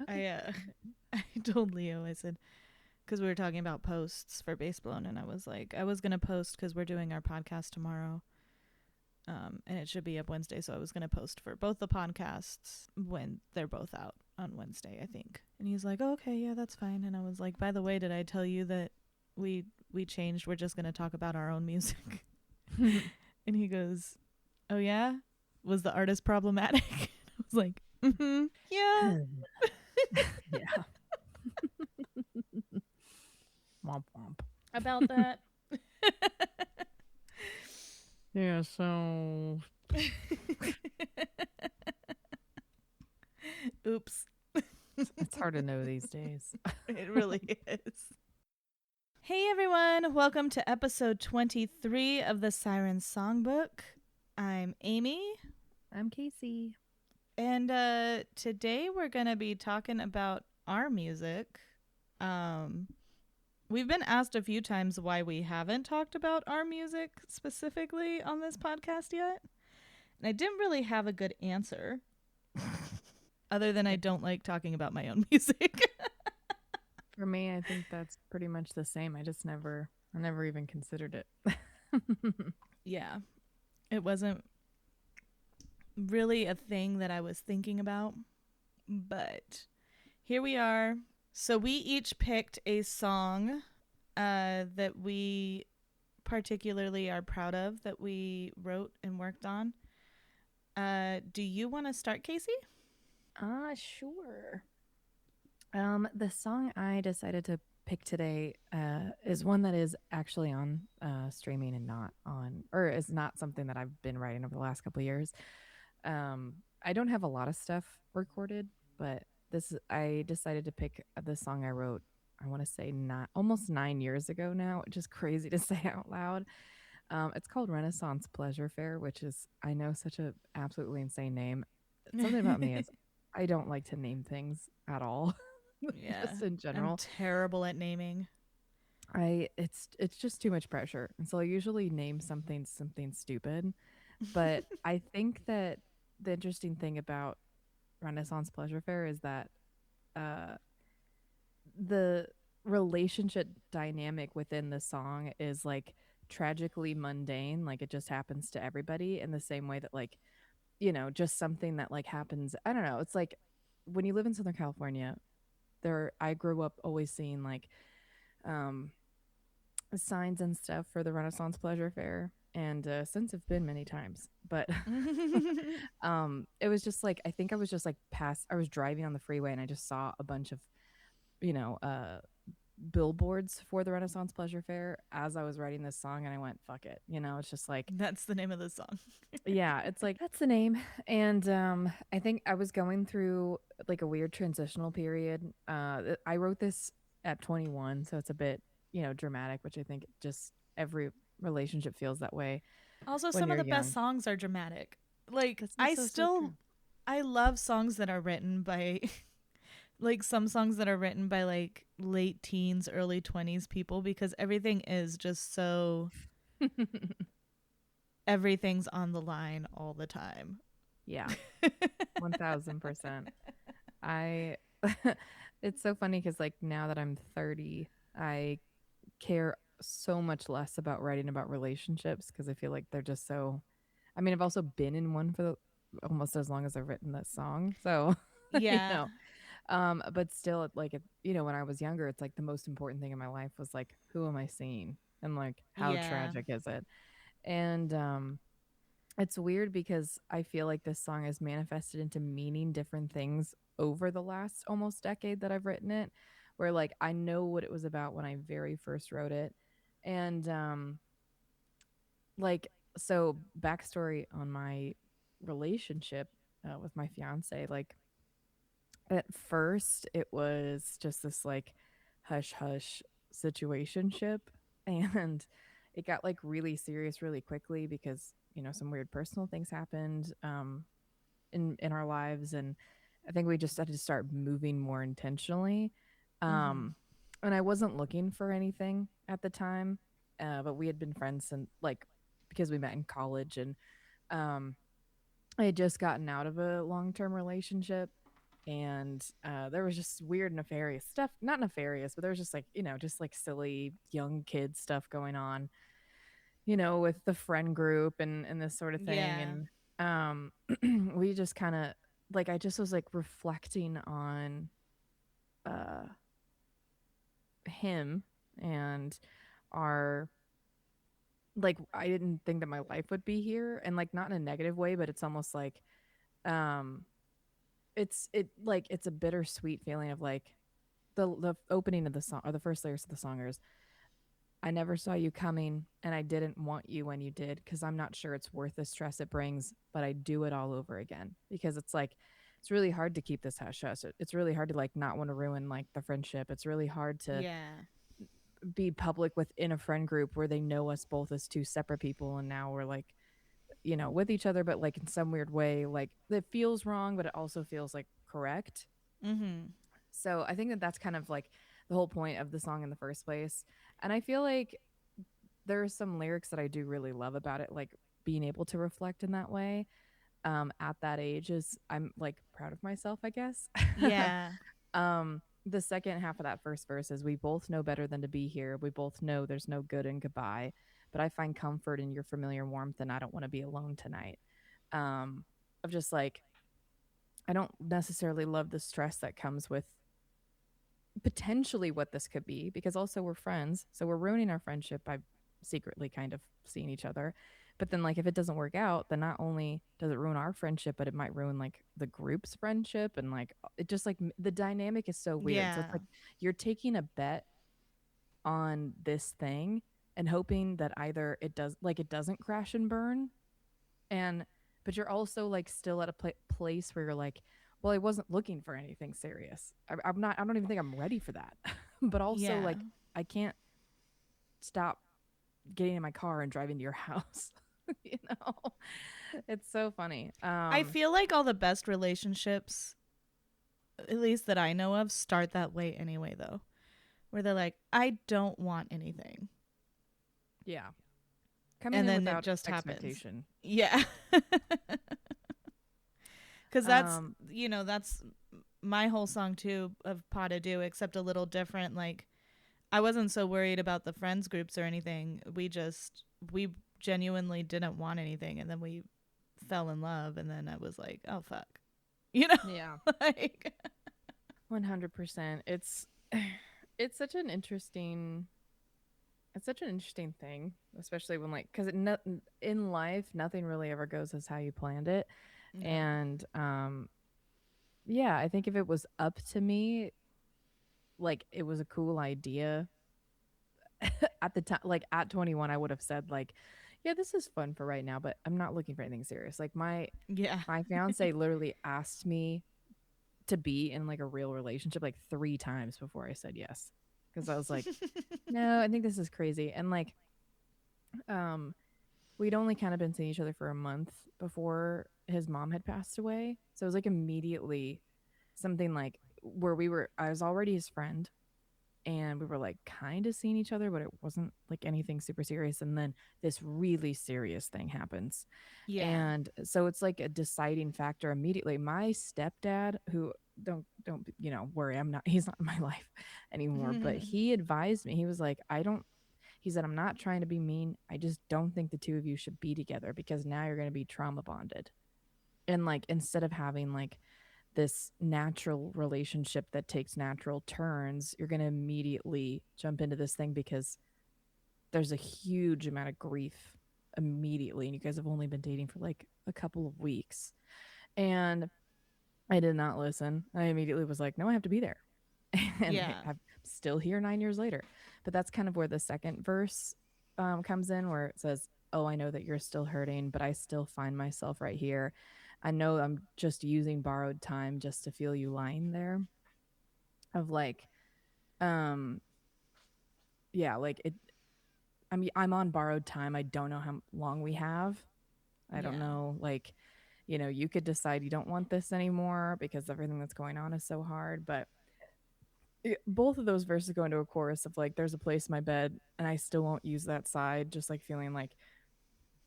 Okay. I I told Leo, I said, because we were talking about posts for Bass Blown, and I was like, I was gonna post because we're doing our podcast tomorrow, and it should be up Wednesday, so I was gonna post for both the podcasts when they're both out on Wednesday, I think. And he's like, oh, okay, yeah, that's fine. And I was like, by the way, did I tell you that we changed? We're just gonna talk about our own music. And he goes, oh yeah, was the artist problematic? I was like, yeah, Yeah. Womp womp. about that. Yeah, so Oops. it's hard to know these days. It really is. Hey everyone, welcome to episode 23 of the Siren Songbook. I'm Amy, I'm Kasey. and today we're going to be talking about our music. Um, we've been asked a few times why we haven't talked about our music specifically on this podcast yet, and I didn't really have a good answer other than I Yeah. don't like talking about my own music. For me, I think that's pretty much the same. I never even considered it. Yeah, it wasn't really a thing that I was thinking about, but here we are. So we each picked a song that we particularly are proud of that we wrote and worked on. Do you want to start, Kasey? Sure. The song I decided to pick today is one that is actually on streaming and not on, or is not something that I've been writing over the last couple of years. I don't have a lot of stuff recorded, but I decided to pick the song I wrote. I want to say not almost 9 years ago now, which is crazy to say out loud. It's called Renaissance Pleasure Faire, which is I know such a absolutely insane name. Something about me is I don't like to name things at all, Yeah, just in I'm general. terrible at naming. It's just too much pressure, and so I usually name something stupid. But I think that the interesting thing about Renaissance Pleasure Fair is that uh, the relationship dynamic within the song is like tragically mundane, like it just happens to everybody in the same way that like, just something that like happens. I don't know. It's like when you live in Southern California, I grew up always seeing like um signs and stuff for the Renaissance Pleasure Fair. And since have been many times, but it was just like I think I was just like past. I was driving on the freeway and I just saw a bunch of you know uh billboards for the Renaissance Pleasure Fair as I was writing this song, and I went, "Fuck it," it's just like, That's the name of the song. yeah, it's like that's the name. And I think I was going through like a weird transitional period. I wrote this at 21, so it's a bit dramatic, which I think just every relationship feels that way Also, when some of you're the best young. songs are dramatic. Like, This is so true. I love songs that are written by like some songs that are written by like late teens, early 20s people because everything is just so everything's on the line all the time. Yeah, 1000%. I it's so funny because like now that I'm 30, I care so much less about writing about relationships because I feel like they're just so. I mean, I've also been in one for almost as long as I've written that song, so you Yeah. know. But still, when I was younger, it's like the most important thing in my life was like, who am I seeing, and like, how Yeah. tragic is it? And it's weird because I feel like this song has manifested into meaning different things over the last almost decade that I've written it, where like I know what it was about when I very first wrote it. And like so backstory on my relationship with my fiance, like at first it was just this like hush hush situationship, and it got like really serious really quickly because some weird personal things happened in our lives, and I think we just had to start moving more intentionally. Mm-hmm. um and I wasn't looking for anything at the time, but we had been friends and like because we met in college, and um I had just gotten out of a long-term relationship, and there was just weird nefarious stuff, not nefarious, but there was just like, just like silly young kid stuff going on, with the friend group and this sort of thing. Yeah. And we just kind of, like, I just was like reflecting on uh him and our, like, I didn't think that my life would be here, and like not in a negative way, but it's almost like um it's a bittersweet feeling of like the opening of the song, or the first lyrics of the song is, I never saw you coming and I didn't want you when you did, because I'm not sure it's worth the stress it brings, but I do it all over again, because it's like it's really hard to keep this hush hush. It's really hard to like not want to ruin like the friendship. It's really hard to Yeah. be public within a friend group where they know us both as two separate people, and now we're like, with each other, but like in some weird way, like it feels wrong, but it also feels like correct. Mhm. So I think that that's kind of like the whole point of the song in the first place. And I feel like there are some lyrics that I do really love about it, like being able to reflect in that way. At that age is, I'm like proud of myself, I guess. Yeah. The second half of that first verse is, we both know better than to be here. We both know there's no good in goodbye, but I find comfort in your familiar warmth and I don't want to be alone tonight. Of just like, I don't necessarily love the stress that comes with potentially what this could be, because also we're friends, so we're ruining our friendship by secretly kind of seeing each other. But then, like, if it doesn't work out, then not only does it ruin our friendship, but it might ruin like the group's friendship, and like it just like the dynamic is so weird. So it's Yeah. like you're taking a bet on this thing and hoping that either it doesn't crash and burn, and but you're also like still at a place where you're like, well, I wasn't looking for anything serious. I'm not. I don't even think I'm ready for that. But also, Yeah. like, I can't stop getting in my car and driving to your house. you know, it's so funny. I feel like all the best relationships, at least that I know of, start that way anyway though. Where they're like, I don't want anything. Yeah, coming And in then it without just happens. expectation. Yeah. Cuz that's, Um, that's my whole song too of Pas de Deux, except a little different. Like, I wasn't so worried about the friends groups or anything. We genuinely didn't want anything, and then we fell in love, and then I was like, oh fuck. You know? yeah, Like, 100%. It's such an interesting. It's such an interesting thing, especially when like, because in life nothing really ever goes as how you planned it. no. And yeah, I think if it was up to me, like, it was a cool idea at the time. Like at 21, I would have said like, yeah, this is fun for right now, but I'm not looking for anything serious. Like Yeah. my fiance literally asked me to be in like a real relationship like 3 times before I said yes, because I was like, no, I think this is crazy. And like, um we'd only kind of been seeing each other for a month before his mom had passed away. So it was like immediately something like where I was already his friend, and we were like kind of seeing each other, but it wasn't like anything super serious. And then this really serious thing happens. Yeah. And so it's like a deciding factor immediately. My stepdad, who don't worry, he's not in my life anymore, but he advised me. He was like, he said, I'm not trying to be mean. I just don't think the two of you should be together, because now you're going to be trauma bonded. And like, instead of having like this natural relationship that takes natural turns, you're going to immediately jump into this thing because there's a huge amount of grief immediately. And you guys have only been dating for like a couple of weeks. And I did not listen. I immediately was like, no, I have to be there. And Yeah. I'm still here 9 years later. But that's kind of where the second verse comes in, where it says, oh, I know that you're still hurting, but I still find myself right here. I know I'm just using borrowed time just to feel you lying there. Of like, um, yeah, like it. I'm on borrowed time. I don't know how long we have. I don't Yeah. know, like, you could decide you don't want this anymore because everything that's going on is so hard. But both of those verses go into a chorus of like, there's a place in my bed and I still won't use that side, just like feeling like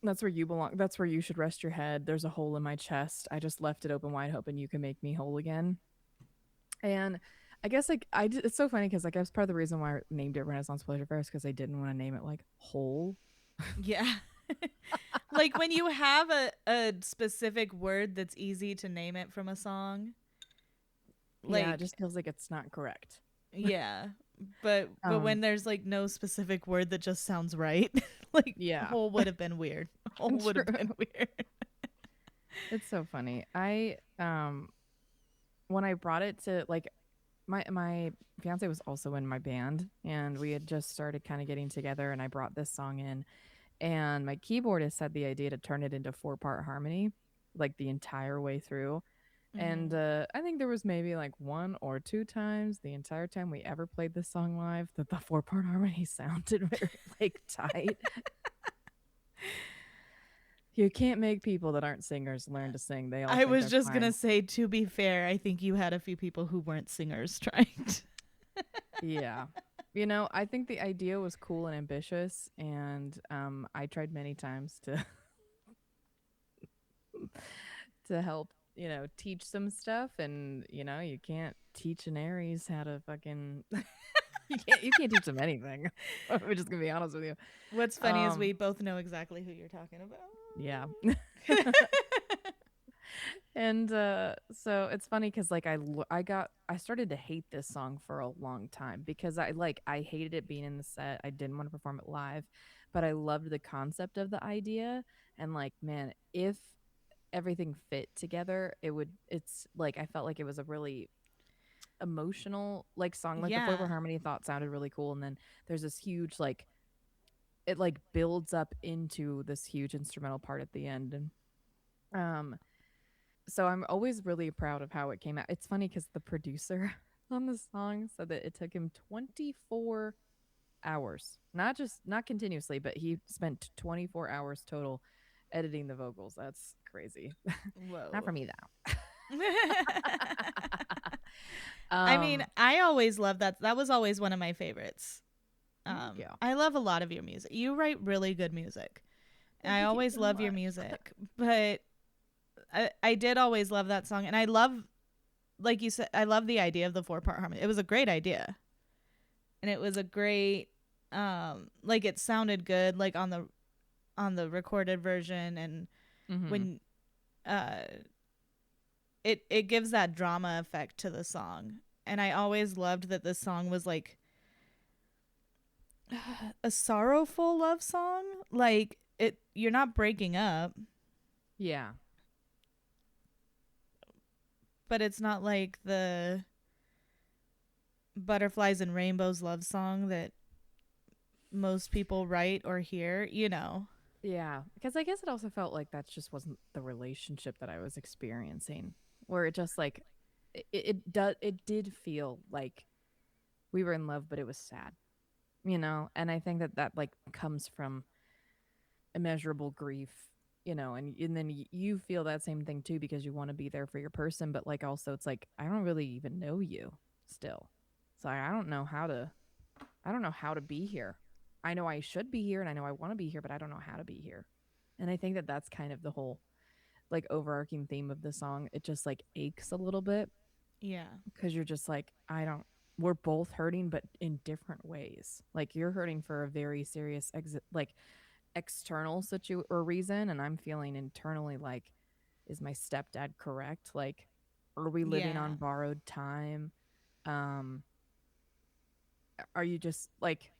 that's where you belong, that's where you should rest your head. There's a hole in my chest, I just left it open wide, hoping you can make me whole again. And I guess like it's so funny because like I was part of the reason why I named it Renaissance Pleasure Fair is because I didn't want to name it like whole. Yeah. Like when you have a specific word that's easy to name it from a song, Yeah, it like just feels like it's not correct. yeah. But when Um, there's like no specific word that just sounds right, like yeah, whole would have been weird. Whole would have true. been weird. It's so funny. I when I brought it to like my fiance was also in my band and we had just started kind of getting together and I brought this song in and my keyboardist had the idea to turn it into four-part harmony like the entire way through. And Mm-hmm. I think there was maybe like one or two times the entire time we ever played this song live that the four-part harmony sounded very like tight. You can't make people that aren't singers learn to sing. They all I think was they're just gonna fine. say, to be fair, I think you had a few people who weren't singers trying to. Yeah. You know, I think the idea was cool and ambitious, and I tried many times to to help, you know, teach some stuff, and you know, you can't teach an Aries how to fucking you can't teach them anything. We're just gonna be honest with you. What's funny is we Um, both know exactly who you're talking yeah. about. And so it's funny because like I started to hate this song for a long time because I hated it being in the set. I didn't want to perform it live, but I loved the concept of the idea. And like, man, if everything fit together, it's like I felt like it was a really emotional like song. Like the four Yeah. bar harmony thought sounded really cool, and then there's this huge like it like builds up into this huge instrumental part at the end. And um so I'm always really proud of how it came out. It's funny because the producer on the song said that it took him 24 hours, not continuously, but he spent 24 hours total editing the vocals. That's crazy. Not for Whoa. me though. I mean, um, I always loved that. That was always one of my favorites. Thank you. I love a lot of your music. You write really good music. Well, I thank you always so love your much. music, but I did always love that song, and I love, like you said, I love the idea of the 4-part harmony. It was a great idea, and it was a great, like it sounded good, like on the recorded version, and Hmm. when uh, it gives that drama effect to the song, and I always loved that this song was like a sorrowful love song, like it you're not breaking up, Yeah. but it's not like the butterflies and rainbows love song that most people write or hear, you know. Yeah. Because I guess it also felt like that just wasn't the relationship that I was experiencing, where it just like it did feel like we were in love, but it was sad, you know? And I think that that like comes from immeasurable grief, you know, and then you feel that same thing too because you want to be there for your person, but like also it's like I don't really even know you still. So I don't know how to be here. I know I should be here and I know I want to be here, but I don't know how to be here. And I think that that's kind of the whole like overarching theme of the song. It just like aches a little bit Yeah. because you're just like, I don't, we're both hurting, but in different ways. Like you're hurting for a very serious exit, like external or reason. And I'm feeling internally like, is my stepdad correct? Like, are we living Yeah. on borrowed time? Um, are you just like,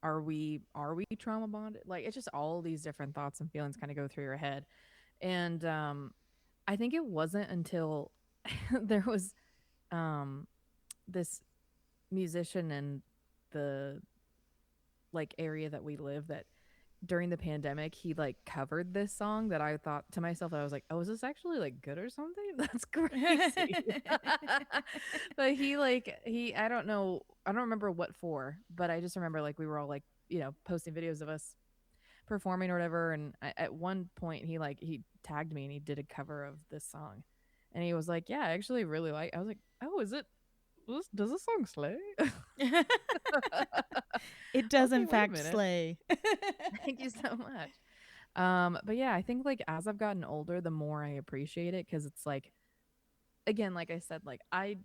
are we trauma bonded? Like it's just all these different thoughts and feelings kind of go through your head. And I think it wasn't until there was um this musician in the like area that we live that during the pandemic he like covered this song that I thought to myself I was like, oh, is this actually like good or something? That's crazy. But he I don't know, I don't remember what for, but I just remember like we were all like, you know, posting videos of us performing or whatever. And at one point, he tagged me and he did a cover of this song, and he was like, "Yeah, I actually really like." I was like, "Oh, is it? Does this song slay?" It does Okay, in wait a fact minute. slay. Thank you so much. But yeah, I think like as I've gotten older, the more I appreciate it because it's like again, like I said, like I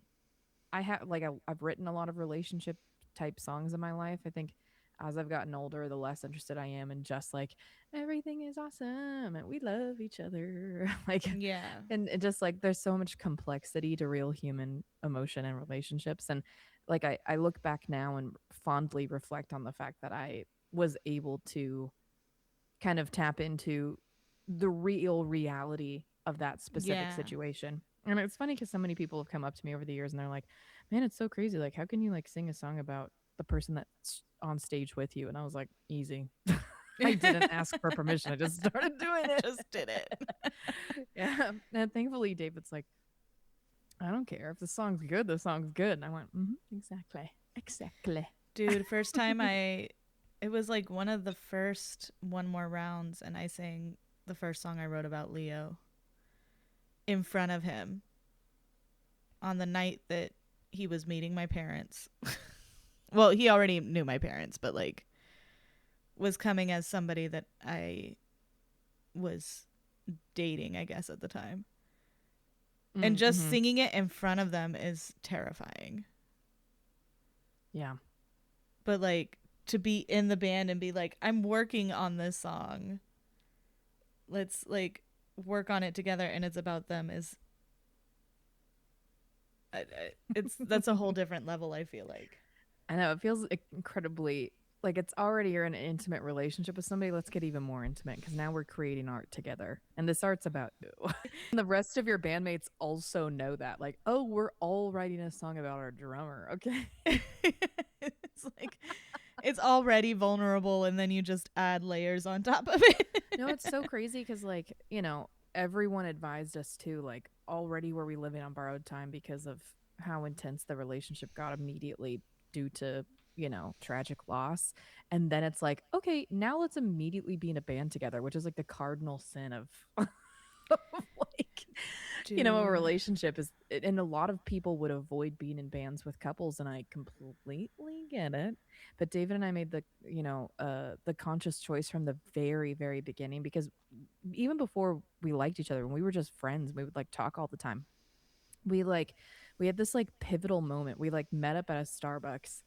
I have like I've written a lot of relationship type songs in my life. I think as I've gotten older, the less interested I am in just like everything is awesome and we love each other. Like, Yeah. and it just like there's so much complexity to real human emotion and relationships. And like I look back now and fondly reflect on the fact that I was able to kind of tap into the real reality of that specific Yeah. situation. And it's funny because so many people have come up to me over the years and they're like, man, it's so crazy. Like, how can you like sing a song about the person that's on stage with you? And I was like, easy. I didn't ask for permission. I just started doing it. Just did it. Yeah. And thankfully, David's like, I don't care. If the song's good, the song's good. And I went, exactly. Exactly. Dude, first time it was like one of the first One More Rounds, and I sang the first song I wrote about Leo in front of him on the night that he was meeting my parents. Well, he already knew my parents, but like was coming as somebody that I was dating, I guess, at the time. And just Mm-hmm. singing it in front of them is terrifying. Yeah. But like to be in the band and be like, I'm working on this song. Let's like work on it together, and it's about them is it's that's a whole different level, I feel like. I know it feels incredibly like it's already you're in an intimate relationship with somebody. Let's get even more intimate because now we're creating art together, and this art's about you. And the rest of your bandmates also know that. Like, oh, we're all writing a song about our drummer. Okay. It's like it's already vulnerable, and then you just add layers on top of it. No, it's so crazy because like everyone advised us to like already were we living on borrowed time because of how intense the relationship got immediately due to tragic loss. And then it's like, okay, now let's immediately be in a band together, which is like the cardinal sin of like a Dude. relationship is. And a lot of people would avoid being in bands with couples, and I completely get it. But David and I made the conscious choice from the very very beginning, because even before we liked each other, when we were just friends, we would like talk all the time. We like we had this like pivotal moment. We like met up at a Starbucks.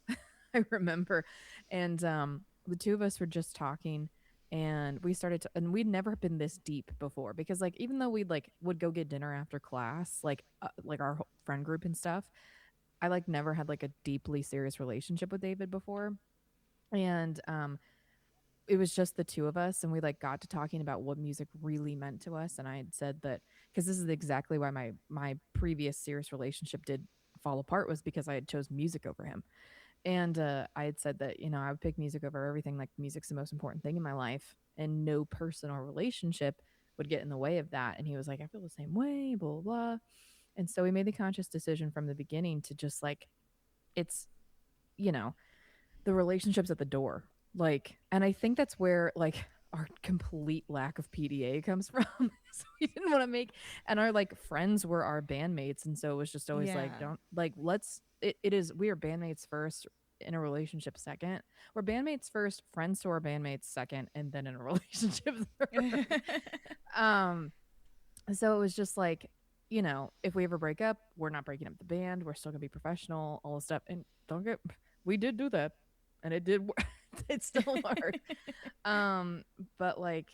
I remember. And the two of us were just talking, and we started to, and we'd never been this deep before, because like even though we'd like would go get dinner after class, like our friend group and stuff, I like never had like a deeply serious relationship with David before. And it was just the two of us, and we like got to talking about what music really meant to us. And I had said that because this is exactly why my previous serious relationship did fall apart, was because I had chose music over him. And I had said that I would pick music over everything. Like, music's the most important thing in my life, and no person or relationship would get in the way of that. And he was like, I feel the same way, blah blah blah. And so we made the conscious decision from the beginning to just like, it's you know the relationship's at the door. Like, and I think that's where like our complete lack of PDA comes from. So we didn't want to make, and our like friends were our bandmates, and so it was just always like, Yeah. don't like, it is, we are bandmates first, in a relationship second. We're bandmates first, friends to our bandmates second, and then in a relationship third. um so it was just like, if we ever break up, we're not breaking up the band. We're still gonna be professional, all this stuff. And don't get, we did do that, and it did work. It still worked. Um, but like,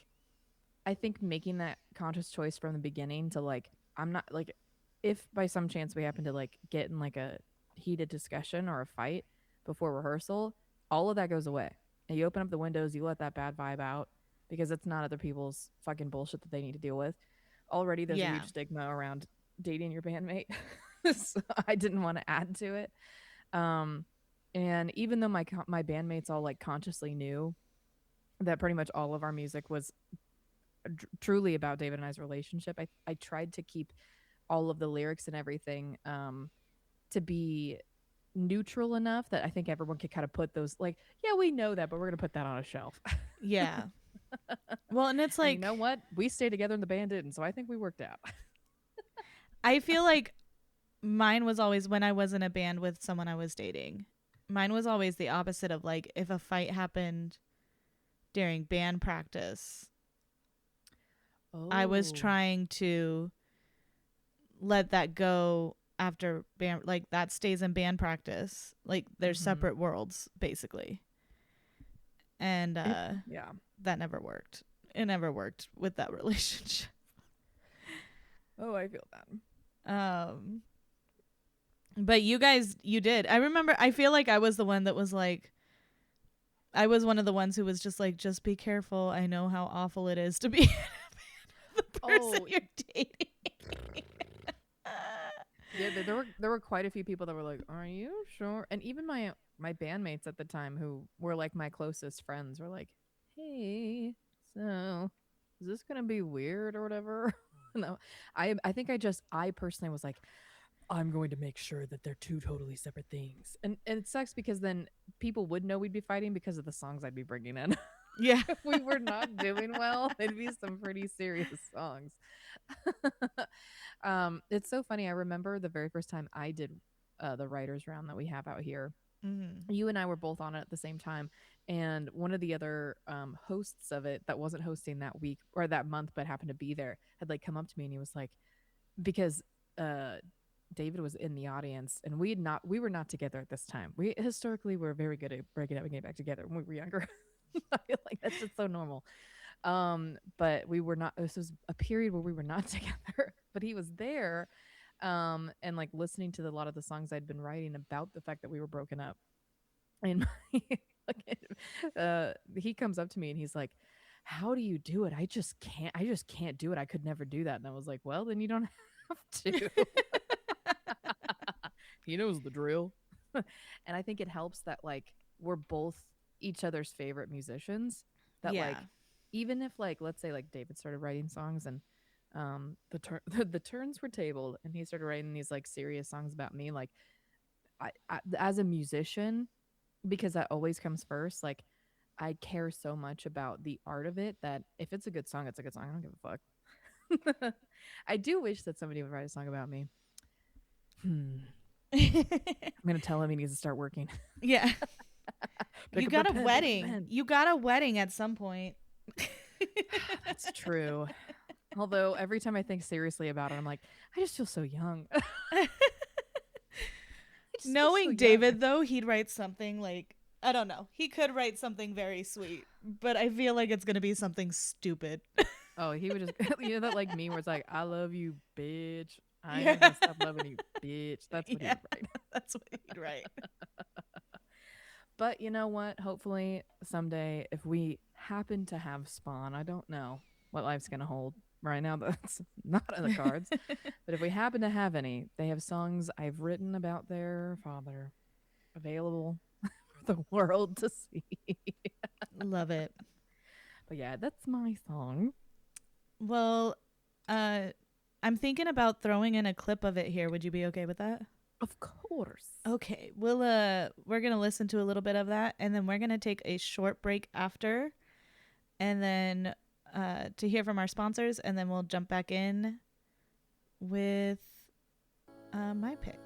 I think making that conscious choice from the beginning to like, I'm not like, if by some chance we happen to like get in like a heated discussion or a fight before rehearsal, all of that goes away. And you open up the windows, you let that bad vibe out, because it's not other people's fucking bullshit that they need to deal with. Already there's a Yeah. huge stigma around dating your bandmate. So I didn't want to add to it. Um, and even though my bandmates all like consciously knew that pretty much all of our music was truly about David and I's relationship, I tried to keep all of the lyrics and everything to be neutral enough that I think everyone could kind of put those, like, yeah, we know that, but we're gonna put that on a shelf. Yeah. Well, and it's And you like know what? We stayed together and the band didn't, so I think we worked out. I feel like mine was always when I was in a band with someone I was dating. Mine was always the opposite of like if a fight happened during band practice, I was Oh. trying to let that go after band, like that stays in band practice. Like they're separate worlds basically. And yeah. that never worked. It never worked with that relationship. Oh, I feel that. But you guys, you did. I remember, I feel like I was the one that was like, I was one of the ones who was just like, just be careful. I know how awful it is to be the person you're dating. Yeah, there were quite a few people that were like, "Are you sure?" And even my bandmates at the time, who were like my closest friends, were like, "Hey, so is this gonna be weird or whatever?" No, I think I personally was like, I'm going to make sure that they're two totally separate things. And it sucks because then people would know we'd be fighting because of the songs I'd be bringing in. Yeah. If we were not doing well, it'd be some pretty serious songs. It's so funny. I remember the very first time I did the writers round that we have out here. You and I were both on it at the same time, and one of the other hosts of it that wasn't hosting that week or that month but happened to be there had like come up to me and he was like, because David was in the audience and we were not together at this time. We historically were very good at breaking up and getting back together when we were younger. I feel like that's just so normal. But we were not, this was a period where we were not together, but he was there and like listening to a lot of the songs I'd been writing about the fact that we were broken up. And he comes up to me and he's like, how do you do it? I just can't do it. I could never do that. And I was like, well, then you don't have to. He knows the drill. And I think it helps that like we're both each other's favorite musicians, that like even if like let's say like David started writing songs and the turns were tabled and he started writing these like serious songs about me, like I as a musician, because that always comes first, like I care so much about the art of it that if it's a good song, it's a good song. I don't give a fuck. I do wish that somebody would write a song about me. I'm gonna tell him he needs to start working. Yeah. You got a wedding. You got a wedding at some point. That's true. Although every time I think seriously about it, I'm like, I just feel so young. Knowing so David, though, he'd write something like, I don't know. He could write something very sweet, but I feel like it's going to be something stupid. Oh, he would just, that like me where it's like, I love you, bitch. I ain't gonna stop loving you, bitch. That's what he'd write. That's what he'd write. But you know what? Hopefully someday, if we happen to have Spawn, I don't know what life's going to hold. Right now, that's not in the cards. But if we happen to have any, they have songs I've written about their father available for the world to see. Love it. But yeah, that's my song. Well, I'm thinking about throwing in a clip of it here. Would you be okay with that? Of course. Okay. We're going to listen to a little bit of that, and then we're going to take a short break after, and then to hear from our sponsors, and then we'll jump back in with my pick.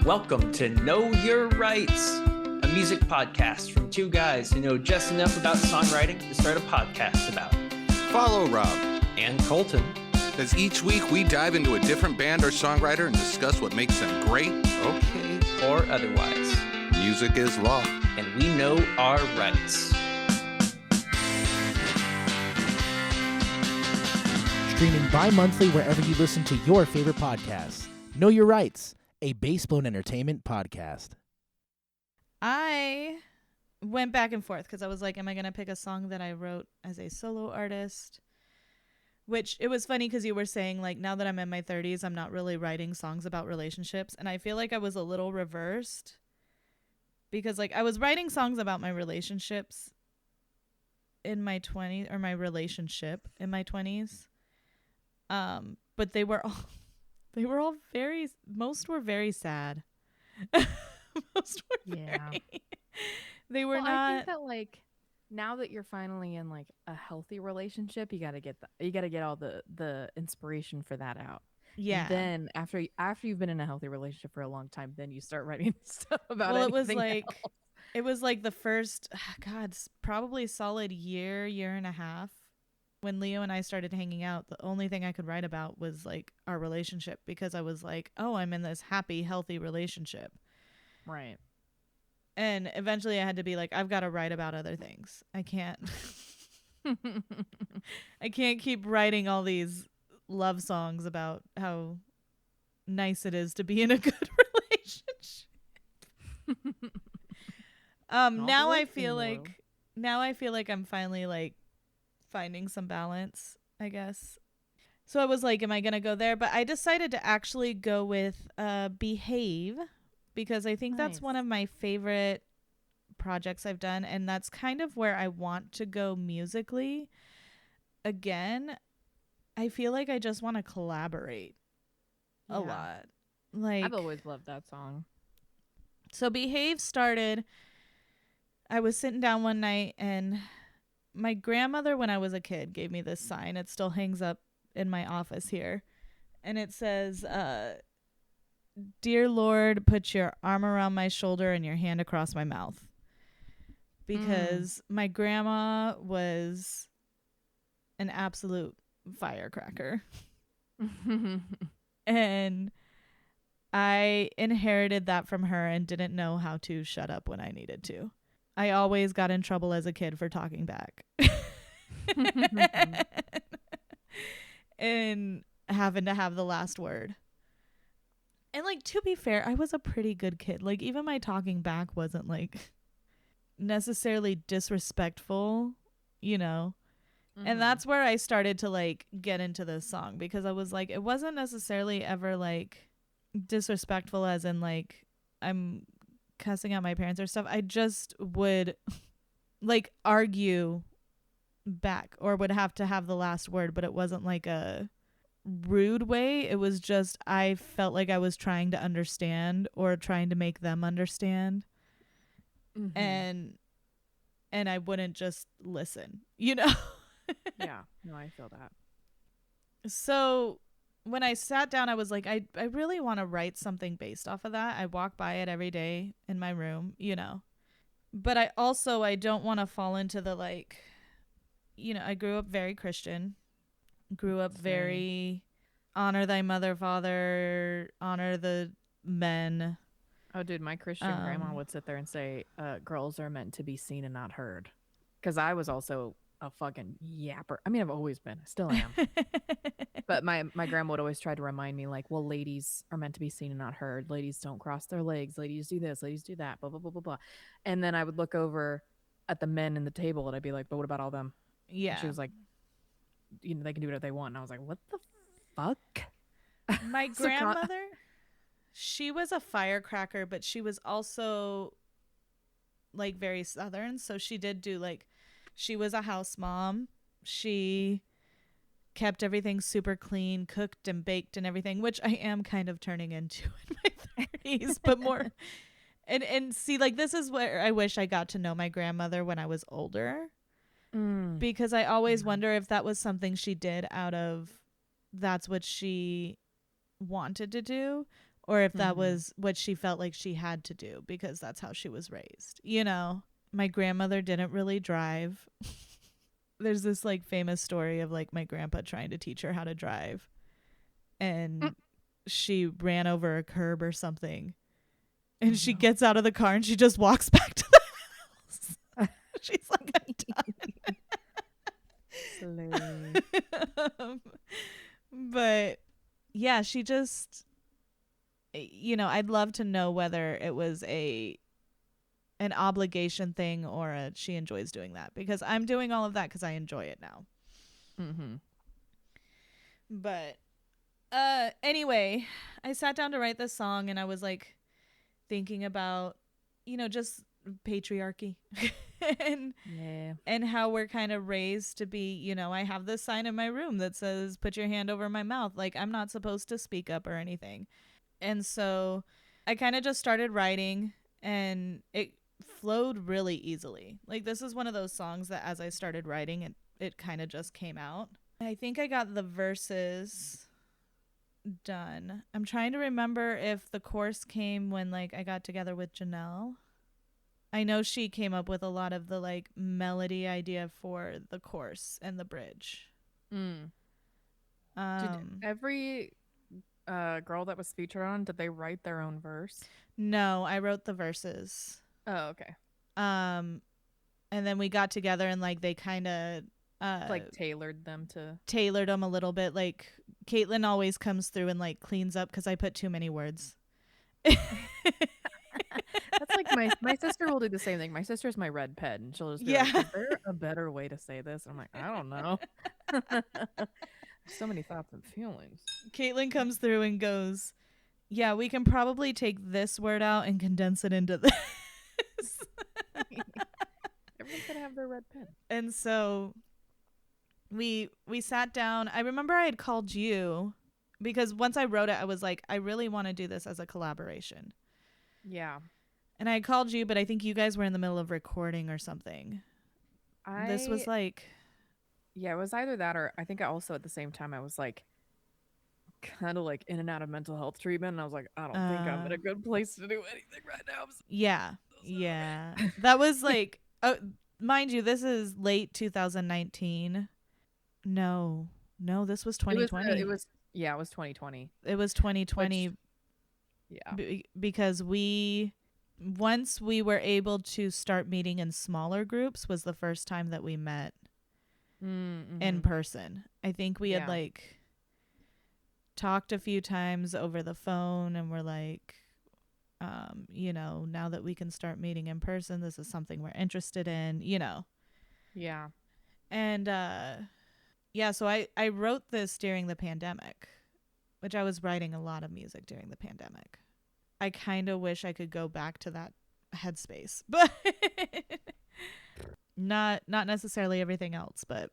Welcome to Know Your Rights, a music podcast from two guys who know just enough about songwriting to start a podcast about. Follow Rob and Colton as each week we dive into a different band or songwriter and discuss what makes them great, okay, or otherwise. Music is law, and we know our rights. Streaming bi-monthly wherever you listen to your favorite podcasts. Know Your Rights, a Bassbone Entertainment podcast. I went back and forth because I was like, am I going to pick a song that I wrote as a solo artist? Which it was funny because you were saying, like, now that I'm in my 30s, I'm not really writing songs about relationships. And I feel like I was a little reversed because, like, I was writing songs about my relationships in my 20s, or my relationship in my 20s. But they were all most were very sad. Most were very, they were not. I think that, like, now that you're finally in, like, a healthy relationship, you got to get all the inspiration for that out. Yeah. And then after you've been in a healthy relationship for a long time, then you start writing stuff about well, anything else. It was like the first, probably solid year and a half when Leo and I started hanging out. The only thing I could write about was, like, our relationship, because I was like, oh, I'm in this happy, healthy relationship. Right. And eventually I had to be like, I've got to write about other things. I can't keep writing all these love songs about how nice it is to be in a good relationship. Now I feel like I'm finally, like, finding some balance, I guess. So I was like, am I going to go there? But I decided to actually go with Behave, because I think that's one of my favorite projects I've done, and that's kind of where I want to go musically. Again, I feel like I just want to collaborate a lot. Like, I've always loved that song. So Behave started, I was sitting down one night, and my grandmother, when I was a kid, gave me this sign. It still hangs up in my office here. And it says, Dear Lord, put your arm around my shoulder and your hand across my mouth. Because my grandma was an absolute firecracker. And I inherited that from her and didn't know how to shut up when I needed to. I always got in trouble as a kid for talking back. And having to have the last word. And, like, to be fair, I was a pretty good kid. Like, even my talking back wasn't, like, necessarily disrespectful, you know? And that's where I started to, like, get into this song, because I was like, it wasn't necessarily ever, like, disrespectful as in, like, I'm cussing out my parents or stuff. I just would, like, argue back or would have to have the last word, but it wasn't like a rude way. It was just, I felt like I was trying to understand or trying to make them understand. And I wouldn't just listen, you know? Yeah, no, I feel that. So when I sat down, I was like, I really want to write something based off of that. I walk by it every day in my room, you know. But I don't want to fall into the, like, you know, I grew up very Christian. Grew up very honor thy mother, father, honor the men. Oh, dude, my Christian grandma would sit there and say, girls are meant to be seen and not heard. Because I was also a fucking yapper. I mean, I've always been. I still am. But my grandma would always try to remind me, like, well, ladies are meant to be seen and not heard. Ladies don't cross their legs. Ladies do this. Ladies do that. Blah, blah, blah, blah, blah. And then I would look over at the men in the table and I'd be like, but what about all them? Yeah. And she was like, you know, they can do whatever they want. And I was like, what the fuck? My grandmother, she was a firecracker, but she was also, like, very Southern. So she did do, like, she was a house mom. She kept everything super clean, cooked and baked and everything, which I am kind of turning into in my 30s, but more. And see, like, this is where I wish I got to know my grandmother when I was older. Because I always wonder if that was something she did out of that's what she wanted to do, or if that was what she felt like she had to do because that's how she was raised. You know, my grandmother didn't really drive. There's this, like, famous story of, like, my grandpa trying to teach her how to drive, and she ran over a curb or something, and she gets out of the car and she just walks back to the house. She's like, I'm done. Slay. But yeah, she just, I'd love to know whether it was an obligation thing or she enjoys doing that, because I'm doing all of that because I enjoy it now. Mm-hmm. But anyway, I sat down to write this song and I was like thinking about, just patriarchy and how we're kind of raised to be, I have this sign in my room that says put your hand over my mouth, like I'm not supposed to speak up or anything. And so I kind of just started writing and it flowed really easily. Like this is one of those songs that as I started writing it kind of just came out. I think I got the verses done. I'm trying to remember if the chorus came when like I got together with Janelle. I know she came up with a lot of the like melody idea for the chorus and the bridge. Did every girl that was featured on, did they write their own verse? No, I wrote the verses. Oh, okay. And then we got together and like they kind of like tailored them a little bit. Like Caitlin always comes through and like cleans up because I put too many words. That's like my sister will do the same thing. My sister's my red pen, and she'll just be like, "Is there a better way to say this?" I'm like, I don't know. So many thoughts and feelings. Caitlin comes through and goes, "Yeah, we can probably take this word out and condense it into this." Everyone's gonna have their red pen. And so we sat down. I remember I had called you because once I wrote it, I was like, I really want to do this as a collaboration. Yeah. And I called you, but I think you guys were in the middle of recording or something. This was like... Yeah, it was either that or I think I also at the same time I was like kind of like in and out of mental health treatment. And I was like, I don't think I'm in a good place to do anything right now. Yeah. That was like, mind you, this is late 2019. No, this was 2020. It was 2020. It was 2020. Which, yeah. Because once we were able to start meeting in smaller groups was the first time that we met in person. I think we had like talked a few times over the phone and we're like, now that we can start meeting in person, this is something we're interested in, Yeah. And so I wrote this during the pandemic, which I was writing a lot of music during the pandemic. I kind of wish I could go back to that headspace, but not necessarily everything else, but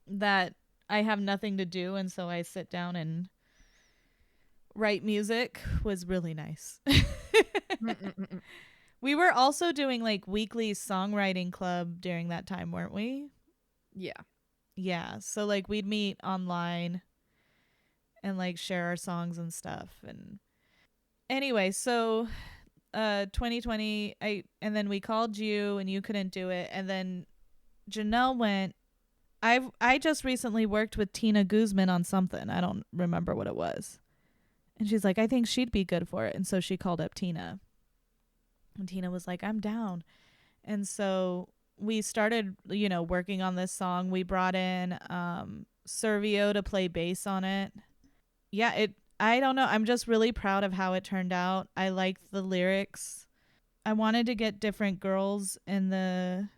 that I have nothing to do. And so I sit down and write music was really nice. We were also doing like weekly songwriting club during that time, weren't we? Yeah. Yeah. So like we'd meet online and like share our songs and stuff. And anyway, so 2020 and then we called you and you couldn't do it, and then Janelle went. I just recently worked with Tina Guzman on something. I don't remember what it was. And she's like, I think she'd be good for it. And so she called up Tina. And Tina was like, I'm down. And so we started, working on this song. We brought in Servio to play bass on it. Yeah, I don't know. I'm just really proud of how it turned out. I liked the lyrics. I wanted to get different girls in the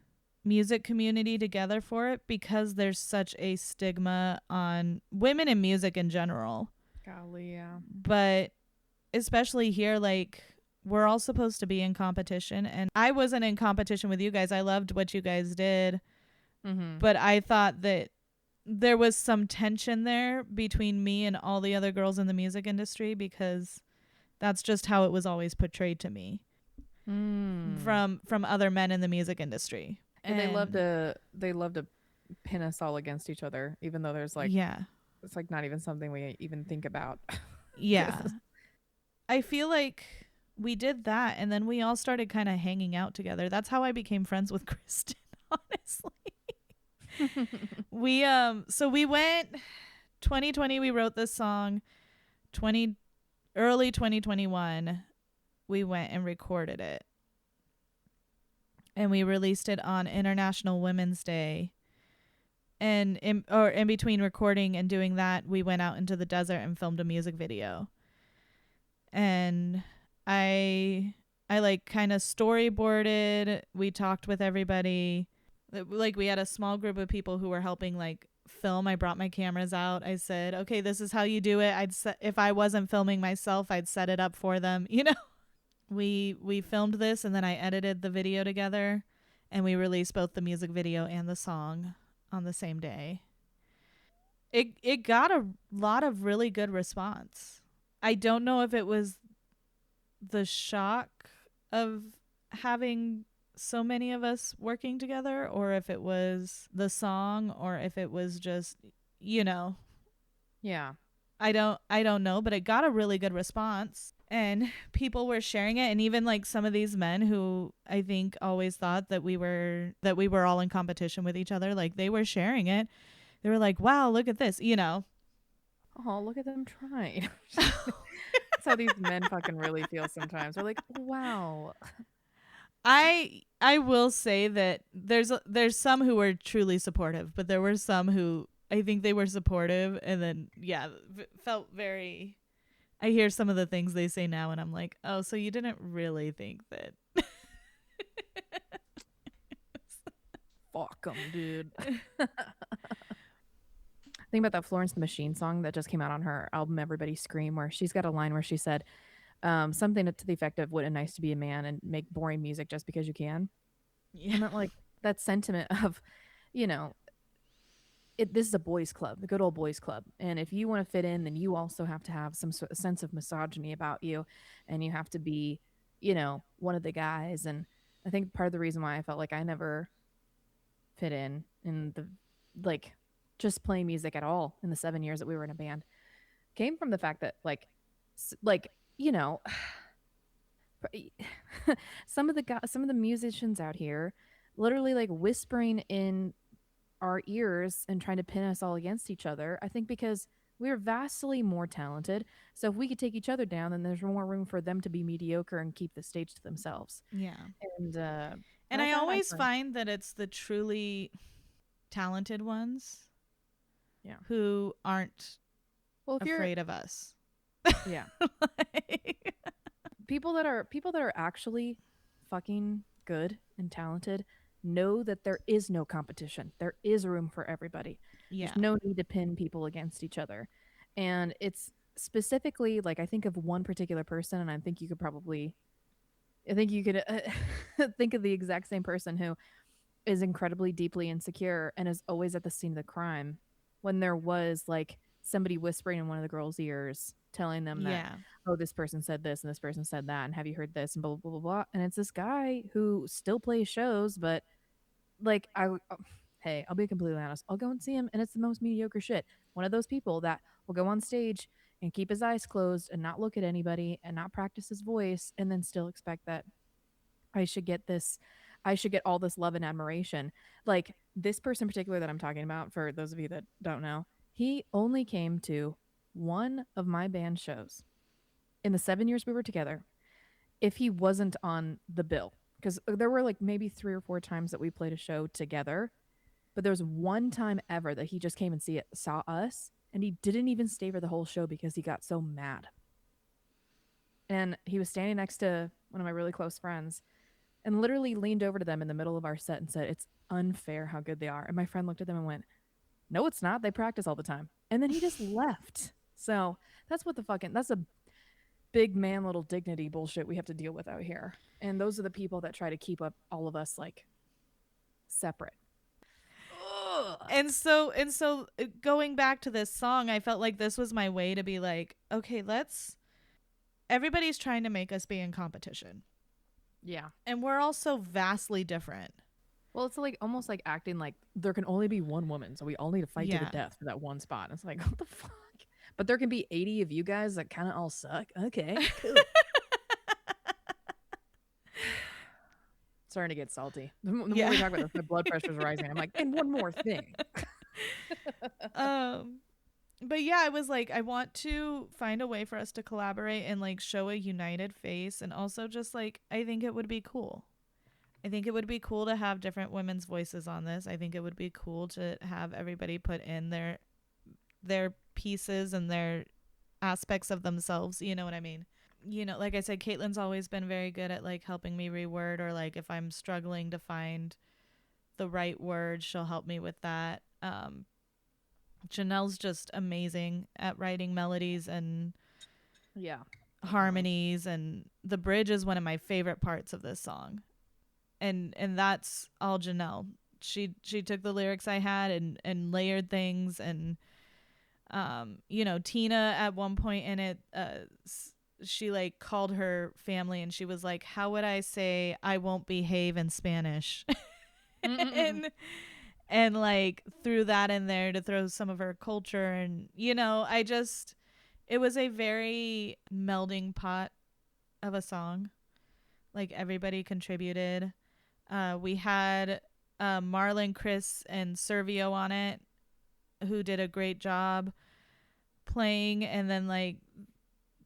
music community together for it because there's such a stigma on women in music in general. Golly, yeah. But especially here, like, we're all supposed to be in competition, and I wasn't in competition with you guys. I loved what you guys did, but I thought that there was some tension there between me and all the other girls in the music industry because that's just how it was always portrayed to me from other men in the music industry. And they love to pin us all against each other, even though there's like, it's like not even something we even think about. Yeah. I feel like we did that and then we all started kind of hanging out together. That's how I became friends with Kristen, honestly. So we went 2020, we wrote this song. Early 2021, we went and recorded it. And we released it on International Women's Day And in between recording and doing that, we went out into the desert and filmed a music video. And I like kind of storyboarded. We talked with everybody. Like we had a small group of people who were helping like film. I brought my cameras out. I said, "Okay, this is how you do it." If I wasn't filming myself, I'd set it up for them, you know. We filmed this and then I edited the video together and we released both the music video and the song on the same day. It got a lot of really good response. I don't know if it was the shock of having so many of us working together or if it was the song or if it was just, you know. Yeah. I don't know, but it got a really good response and people were sharing it, and even like some of these men who I think always thought that we were all in competition with each other, like they were sharing it. They were like, "Wow, look at this," you know. Oh, look at them trying. That's how these men fucking really feel sometimes. They're like, wow. I will say that there's some who were truly supportive, but there were some who I think they were supportive and then felt very. I hear some of the things they say now and I'm like, "Oh, so you didn't really think that." Fuck them, dude. Think about that Florence the Machine song that just came out on her album Everybody Scream, where she's got a line where she said something to the effect of, "Wouldn't it nice to be a man and make boring music just because you can?" Yeah. And that, like, that sentiment of, you know, this is a boys club, the good old boys club. And if you want to fit in, then you also have to have some sort of sense of misogyny about you. And you have to be, you know, one of the guys. And I think part of the reason why I felt like I never fit in the, like, just playing music at all in the 7 years that we were in a band came from the fact that, like, you know, some of the musicians out here literally like whispering in our ears and trying to pin us all against each other. I think because we're vastly more talented. So if we could take each other down, then there's more room for them to be mediocre and keep the stage to themselves. Yeah. And And I always find that it's the truly talented ones who aren't afraid of us. Yeah. People that are actually fucking good and talented know that there is no competition. There is room for everybody. Yeah. There's no need to pin people against each other. And it's specifically like I think of one particular person, and I think you could think of the exact same person who is incredibly deeply insecure and is always at the scene of the crime when there was like somebody whispering in one of the girls' ears telling them that, oh, this person said this and this person said that, and have you heard this and blah blah blah blah. And it's this guy who still plays shows, but like hey, I'll be completely honest, I'll go and see him and it's the most mediocre shit. One of those people that will go on stage and keep his eyes closed and not look at anybody and not practice his voice and then still expect that I should get all this love and admiration. Like this person in particular that I'm talking about, for those of you that don't know, he only came to one of my band shows in the 7 years we were together if he wasn't on the bill. Because there were like maybe 3 or 4 times that we played a show together, but there was one time ever that he just came and saw us, and he didn't even stay for the whole show because he got so mad. And he was standing next to one of my really close friends and literally leaned over to them in the middle of our set and said, "It's unfair how good they are." And my friend looked at them and went, "No, it's not. They practice all the time." And then he just left. So that's a big man, little dignity bullshit we have to deal with out here. And those are the people that try to keep up all of us like separate. And so going back to this song, I felt like this was my way to be like, okay, everybody's trying to make us be in competition. Yeah. And we're all so vastly different. Well, it's like almost like acting like there can only be one woman, so we all need to fight to the death for that one spot. And it's like, what the fuck? But there can be 80 of you guys that kind of all suck. Okay, cool. Starting to get salty. The more we talk about this, my blood pressure's rising. I'm like, and one more thing. But yeah, I was like, I want to find a way for us to collaborate and like show a united face, and also just like I think it would be cool. I think it would be cool to have different women's voices on this. I think it would be cool to have everybody put in their pieces and their aspects of themselves. You know what I mean? You know, like I said, Caitlin's always been very good at like helping me reword, or like if I'm struggling to find the right word, she'll help me with that. Janelle's just amazing at writing melodies and Yeah. harmonies, and the bridge is one of my favorite parts of this song. And that's all Janelle. She took the lyrics I had and layered things, and you know, Tina at one point in it she like called her family and she was like, how would I say I won't behave in Spanish? and like threw that in there to throw some of her culture. And you know, it was a very melding pot of a song. Like everybody contributed. We had Marlon, Chris, and Servio on it, who did a great job playing. And then like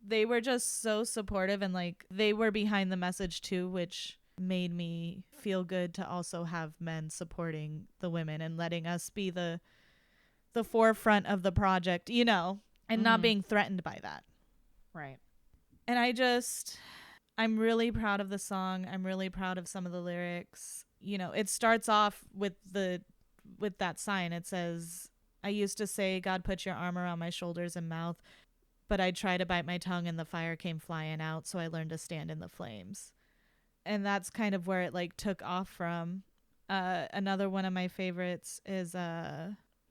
they were just so supportive, and like they were behind the message too, which made me feel good to also have men supporting the women and letting us be the forefront of the project, you know, and not being threatened by that. Right. And I'm really proud of the song. I'm really proud of some of the lyrics. You know, it starts off with that sign. It says, I used to say, God put your arm around my shoulders and mouth, but I tried to bite my tongue and the fire came flying out, so I learned to stand in the flames. And that's kind of where it like took off from. Another one of my favorites is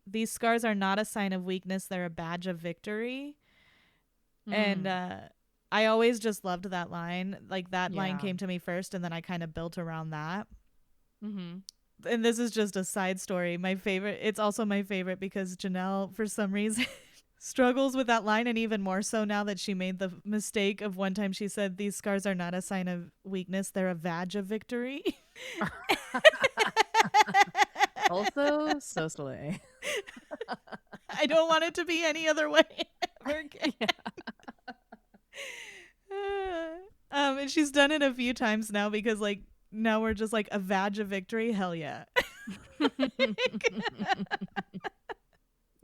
these scars are not a sign of weakness, they're a badge of victory. And I always just loved that line. Like that line came to me first, and then I kind of built around that. And this is just a side story. It's also my favorite because Janelle, for some reason, struggles with that line, and even more so now that she made the mistake of one time she said, these scars are not a sign of weakness, they're a badge of victory. Also, so slay. I don't want it to be any other way ever again. And she's done it a few times now because like now we're just like a badge of victory. Hell yeah.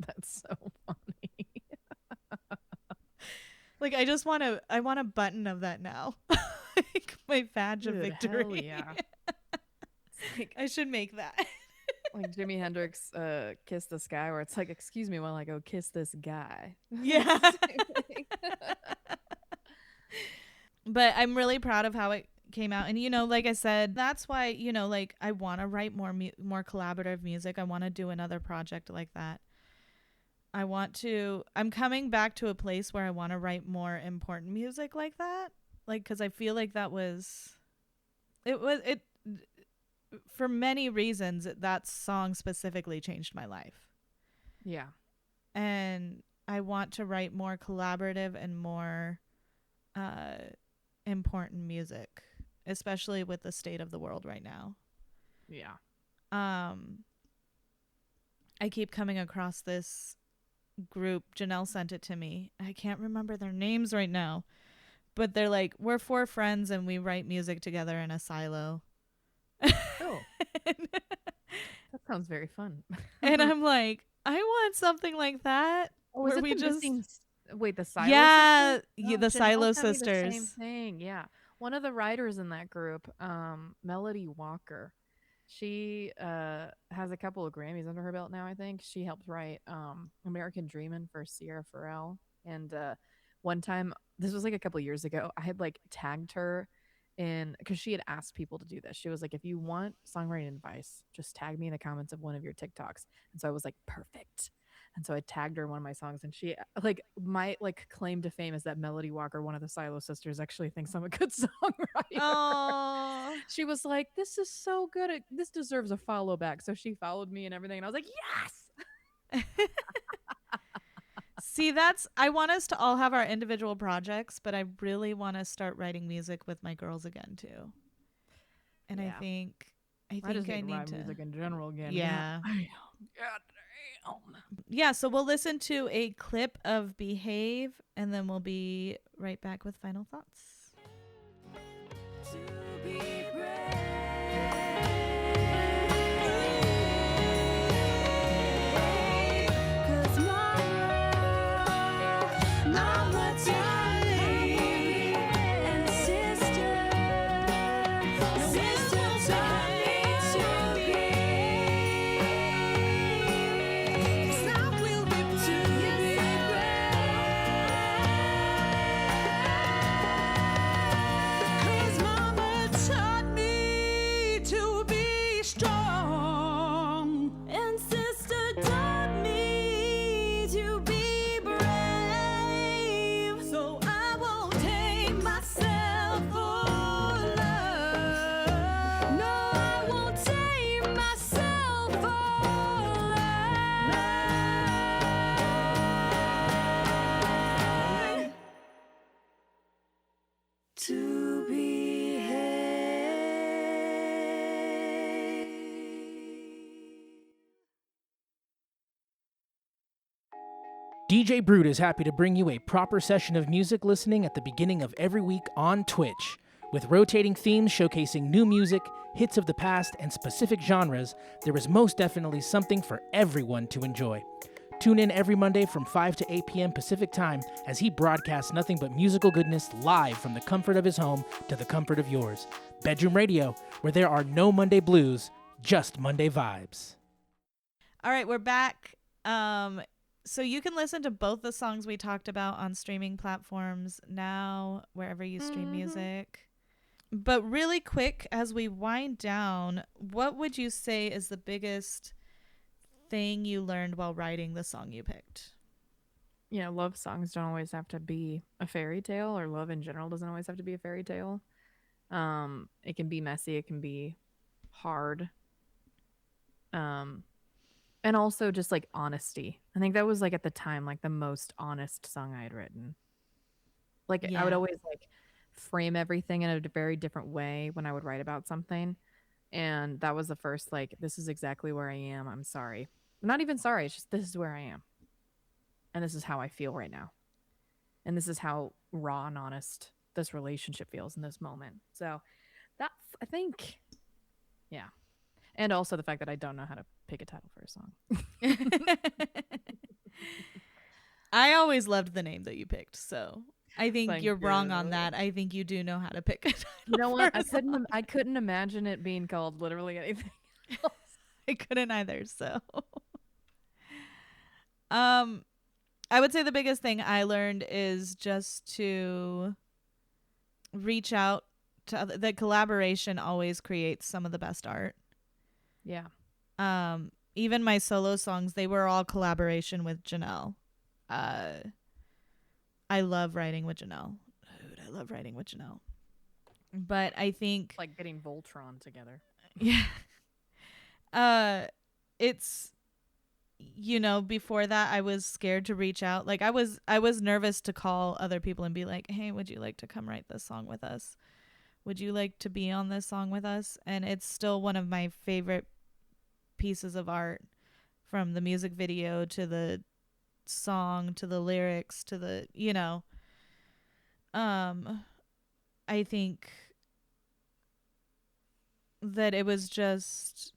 That's so funny. Like I want a button of that now. Like my badge of victory. Hell yeah. Like, I should make that. Like Jimi Hendrix Kiss the Sky, where it's like, excuse me while I go kiss this guy. Yeah. But I'm really proud of how it came out. And, you know, like I said, that's why, you know, like I want to write more collaborative music. I want to do another project like that. I'm coming back to a place where I want to write more important music like that. Like, cause I feel like it for many reasons, that song specifically changed my life. Yeah. And I want to write more collaborative and more important music, especially with the state of the world right now. Yeah. I keep coming across this group. Janelle sent it to me. I can't remember their names right now, but they're like, we're 4 friends and we write music together in a silo. Oh. That sounds very fun. And I'm like, I want something like that. Oh, is where it we the just wait, the Silo yeah, Sisters? yeah, Oh, the Janelle Silo sent me the Sisters. same thing. Yeah. One of the writers in that group, Melody Walker, she has a couple of Grammys under her belt now, I think. She helped write American Dreamin' for Sierra Farrell. And one time, this was like a couple years ago, I had like tagged her in, because she had asked people to do this. She was like, if you want songwriting advice, just tag me in the comments of one of your TikToks. And so I was like, perfect. And so I tagged her in one of my songs, and she like my like claim to fame is that Melody Walker, one of the Silo sisters, actually thinks I'm a good songwriter. Oh, She was like, this is so good. This deserves a follow back. So she followed me and everything. And I was like, yes. see, I want us to all have our individual projects, but I really want to start writing music with my girls again too. And Yeah. I think I just I need to need write to. music in general again. Yeah. God damn. Yeah, so we'll listen to a clip of Behave, and then we'll be right back with final thoughts. To be brave. to behave. DJ Brood is happy to bring you a proper session of music listening at the beginning of every week on Twitch. With rotating themes showcasing new music, hits of the past, and specific genres, there is most definitely something for everyone to enjoy. Tune in every Monday from 5 to 8 p.m. Pacific Time as he broadcasts nothing but musical goodness live from the comfort of his home to the comfort of yours. Bedroom Radio, where there are no Monday blues, just Monday vibes. All right, we're back. So you can listen to both the songs we talked about on streaming platforms now, wherever you stream music. But really quick, as we wind down, what would you say is the biggest thing you learned while writing the song you picked? You know, love songs don't always have to be a fairy tale, or love in general doesn't always have to be a fairy tale. It can be messy, it can be hard. And also just like honesty. I think that was like at the time like the most honest song I had written. Like I would Yeah. always like frame everything in a very different way when I would write about something. And that was the first like, this is exactly where I am. I'm sorry. I'm not even sorry. It's just this is where I am. And this is how I feel right now. And this is how raw and honest this relationship feels in this moment. So that, I think, yeah. And also the fact that I don't know how to pick a title for a song. I always loved the name that you picked, so I think Thank you're wrong on you. that. I think you do know how to pick a title. You know what? for a song. I couldn't imagine it being called literally anything else. I couldn't either, so I would say the biggest thing I learned is just to reach out to the collaboration always creates some of the best art. Yeah. Even my solo songs, they were all collaboration with Janelle. I love writing with Janelle. Dude, I love writing with Janelle. But I think Like getting Voltron together. yeah. It's, you know, before that I was scared to reach out. Like I was nervous to call other people and be like, "Hey, would you like to come write this song with us? Would you like to be on this song with us?" And it's still one of my favorite pieces of art, from the music video to the song to the lyrics to the, you know. I think that it was just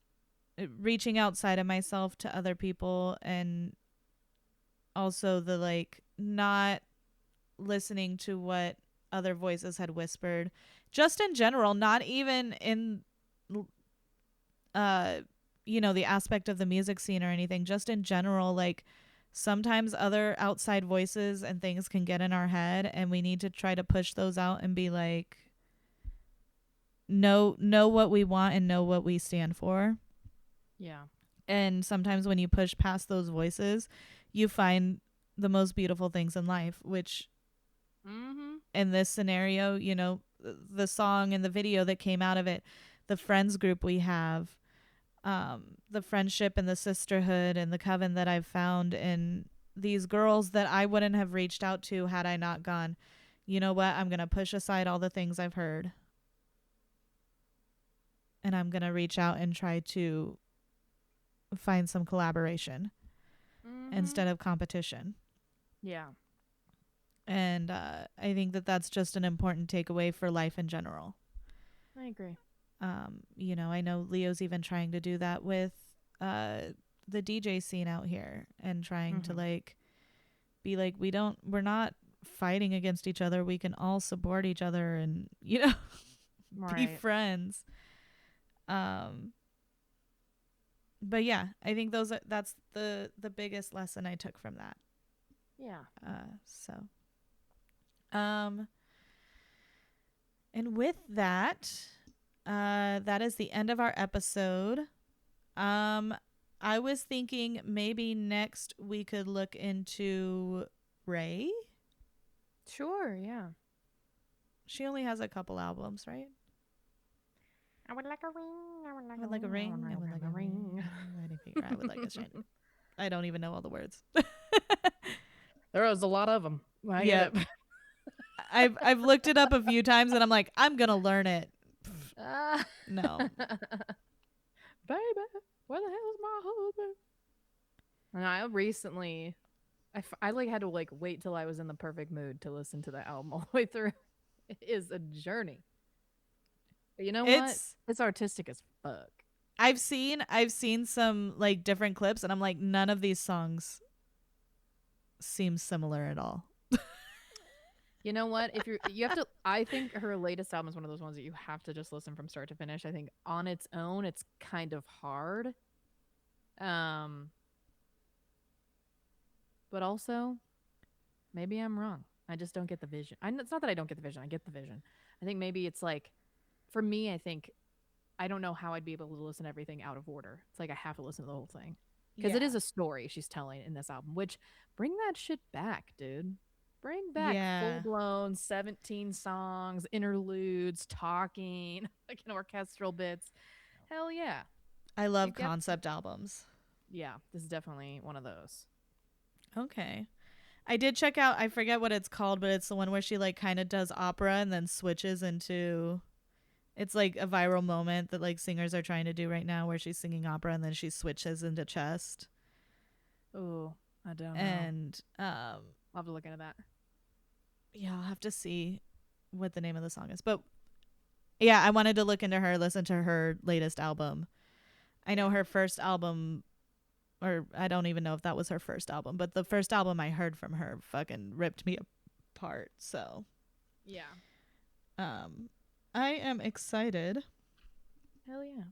reaching outside of myself to other people, and also the like not listening to what other voices had whispered, just in general, not even in you know, the aspect of the music scene or anything, just in general. Like sometimes other outside voices and things can get in our head, and we need to try to push those out and be like, know what we want and know what we stand for. Yeah. And sometimes when you push past those voices, you find the most beautiful things in life, which in this scenario, you know, the song and the video that came out of it, the friends group we have, the friendship and the sisterhood and the coven that I've found in these girls that I wouldn't have reached out to had I not gone, you know what, I'm going to push aside all the things I've heard, and I'm going to reach out and try to find some collaboration instead of competition. Yeah. And I think that that's just an important takeaway for life in general. I agree. You know, I know Leo's even trying to do that with the DJ scene out here, and trying to like be like, we're not fighting against each other. We can all support each other and, you know, be friends. But yeah, I think that's the biggest lesson I took from that. Yeah. And with that, that is the end of our episode. I was thinking maybe next we could look into Ray. Sure, yeah. She only has a couple albums, right? I would like a ring. I would I would like a ring. I would like a ring. I would like a shiny. I don't even know all the words. There was a lot of them. Yeah. I've looked it up a few times and I'm like, I'm gonna learn it. No. Baby, where the hell is my husband? And I recently, I like had to like wait till I was in the perfect mood to listen to the album all the way through. It is a journey. But you know what? It's artistic as fuck. I've seen some like different clips and I'm like, none of these songs seem similar at all. You know what? If you have to, I think her latest album is one of those ones that you have to just listen from start to finish. I think on its own, it's kind of hard. But also, maybe I'm wrong. I just don't get the vision. It's not that I don't get the vision. I get the vision. I think maybe it's like, for me, I think I don't know how I'd be able to listen to everything out of order. It's like I have to listen to the whole thing because it is a story she's telling in this album. Which bring that shit back, dude. Bring back full blown 17 songs, interludes, talking, like orchestral bits. Hell yeah. I love concept albums. Yeah, this is definitely one of those. Okay. I did check out, I forget what it's called, but it's the one where she like kind of does opera and then switches into, it's like a viral moment that like singers are trying to do right now where she's singing opera and then she switches into chest. Oh, I don't know. And I'll have to look into that. Yeah, I'll have to see what the name of the song is. But yeah, I wanted to look into her, listen to her latest album. I know her first album, or I don't even know if that was her first album, but the first album I heard from her fucking ripped me apart. So yeah, I am excited. Hell yeah.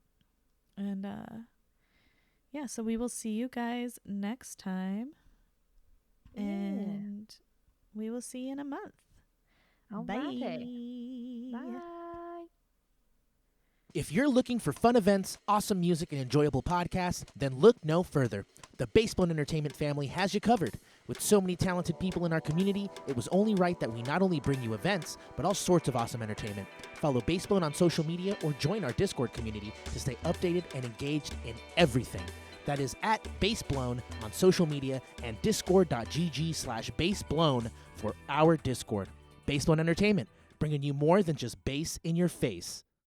And yeah, so we will see you guys next time. Yeah. And we will see you in a month. Alrighty. Bye. Bye. If you're looking for fun events, awesome music, and enjoyable podcasts, then look no further. The Basebone Entertainment family has you covered. With so many talented people in our community, it was only right that we not only bring you events, but all sorts of awesome entertainment. Follow Basebone on social media or join our Discord community to stay updated and engaged in everything. That is at Baseblown on social media and discord.gg/Baseblown for our Discord. Basebone Entertainment, bringing you more than just bass in your face.